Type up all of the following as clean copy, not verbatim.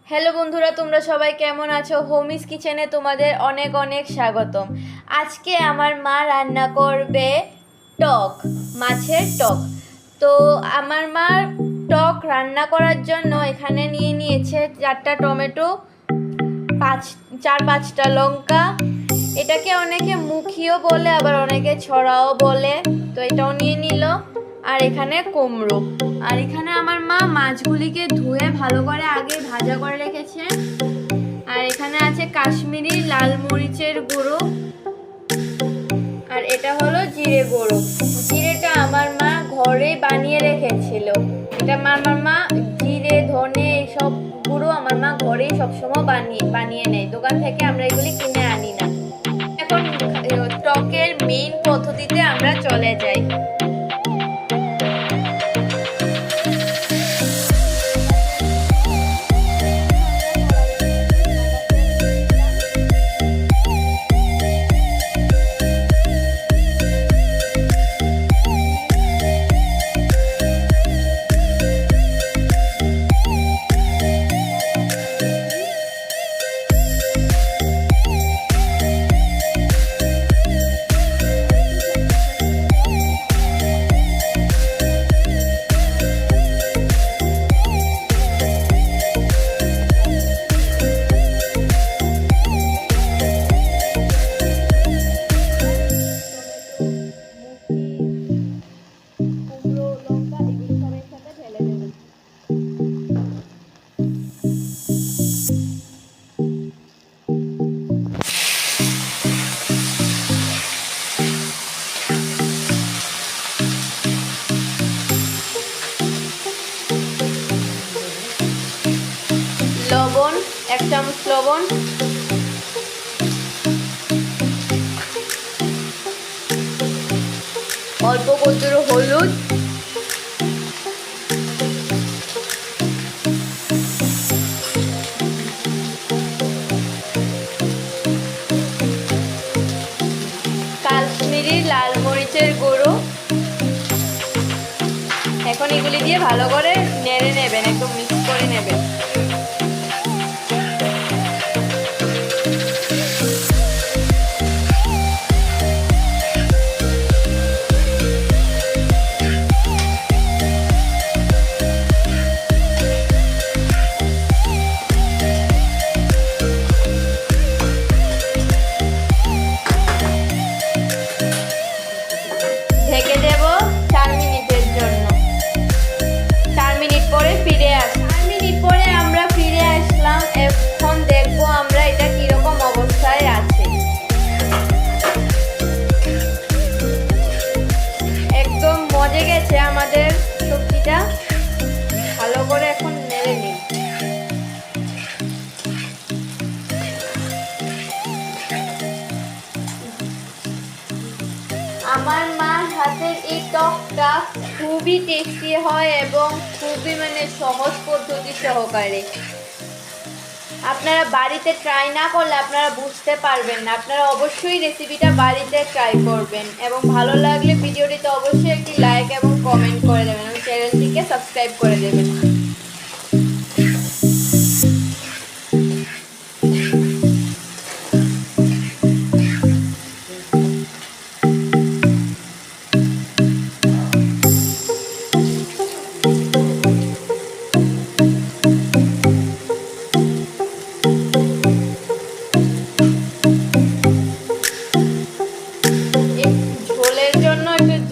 Hello বন্ধুরা, তোমরা সবাই কেমন আছো? হোমিস কিচেনে তোমাদের অনেক অনেক স্বাগতম। আজকে আমার মা রান্না করবে টক, মাছের টক। তো আমার মা টক রান্না করার জন্য এখানে নিয়ে নিয়েছে 4টা টমেটো, 4-5টা লঙ্কা। এটাকে অনেকে মুখিও বলে, আবার অনেকে ছড়াও বলে। তো এটাও নিয়ে নিল। আর এখানে কুমড়ো। আর এখানে আমার মা মাছগুলিকে ধুয়ে ভালো করে আগে ভাজা করে রেখেছে। আর এখানে আছে কাশ্মীরি লাল মরিচের গুঁড়ো, আর এটা হলো জিরে গুঁড়ো। জিরেটা আমার মা ঘরে বানিয়ে রেখেছিল। এটা আমার মা জিরে ধনে এইসব গুঁড়ো আমার মা ঘরেই সবসময় বানিয়ে নেয়, দোকান থেকে আমরা এগুলি কিনে আনি না। এখন টকের মেইন পদ্ধতিতে আমরা চলে যাই। লবণ, 1 চামচ লবণ, অল্প কচুর হলুদ, কাশ্মীরি লাল মরিচের গুঁড়ো। এখন এগুলি দিয়ে ভালো করে নেড়ে নেবেন, একদম মিক্স করে নেবেন। ঢেকে দেব 4 মিনিটের জন্য। 4 মিনিট পরে ফিরে 4 মিনিট পরে আমরা ফিরে আসলাম। এখন দেখবো আমরা এটা কিরকম অবস্থায় আছে। একদম মজে গেছে আমাদের সবজিটা। ভালো করে এখন নেড়ে নিই। আমার মার হাতের এই টকটা খুবই টেস্টি হয় এবং খুবই সহজ পদ্ধতি সহকারে। আপনারা বাড়িতে ট্রাই না করলে আপনারা বুঝতে পারবেন না। আপনারা অবশ্যই রেসিপিটা বাড়িতে ট্রাই করবেন এবং ভালো লাগলে ভিডিওটিতে অবশ্যই একটি লাইক এবং কমেন্ট করে দেবেন এবং চ্যানেলটিকে সাবস্ক্রাইব করে দেবেন।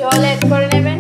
জল অ্যাড করে নেবেন।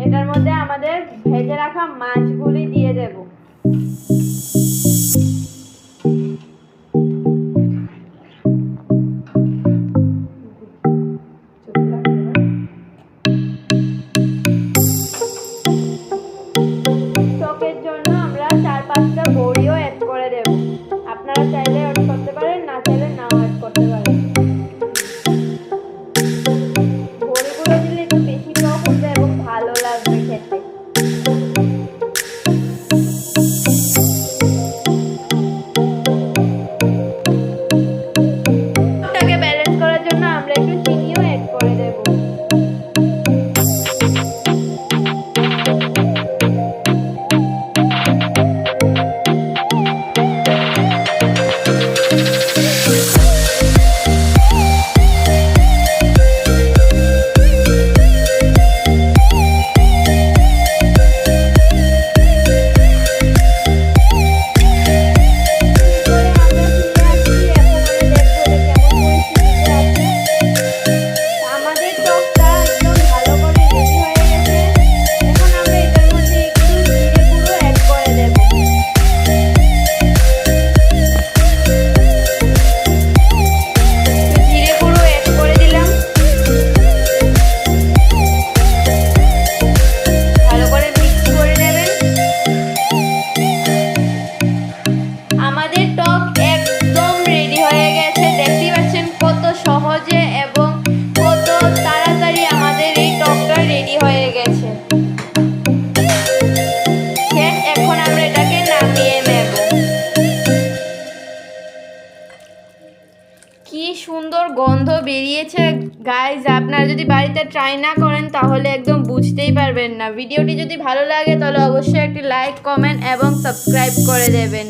এটার মধ্যে আমাদের ভেজে রাখা মাছগুলি দিয়ে দেব। টকের জন্য আমরা 4-5টা বড়িও অ্যাড করে দেব। আপনারা চাইলে অ্যাড করতে পারেন, না চাইলে নাও অ্যাড করতে পারেন। বড়িগুলো দিলে একটু বেশি টক হবে এবং ভালো লাগবে খেতে। টকটাকে ব্যালেন্স করার জন্য আমরা একটু চিনিও অ্যাড করে দেব। কি সুন্দর গন্ধ বেরিয়েছে গাইজ। আপনারা যদি বাড়িতে ট্রাই না করেন তাহলে একদম বুঝতেই পারবেন না। ভিডিওটি যদি ভালো লাগে তাহলে অবশ্যই একটি লাইক, কমেন্ট এবং সাবস্ক্রাইব করে দেবেন।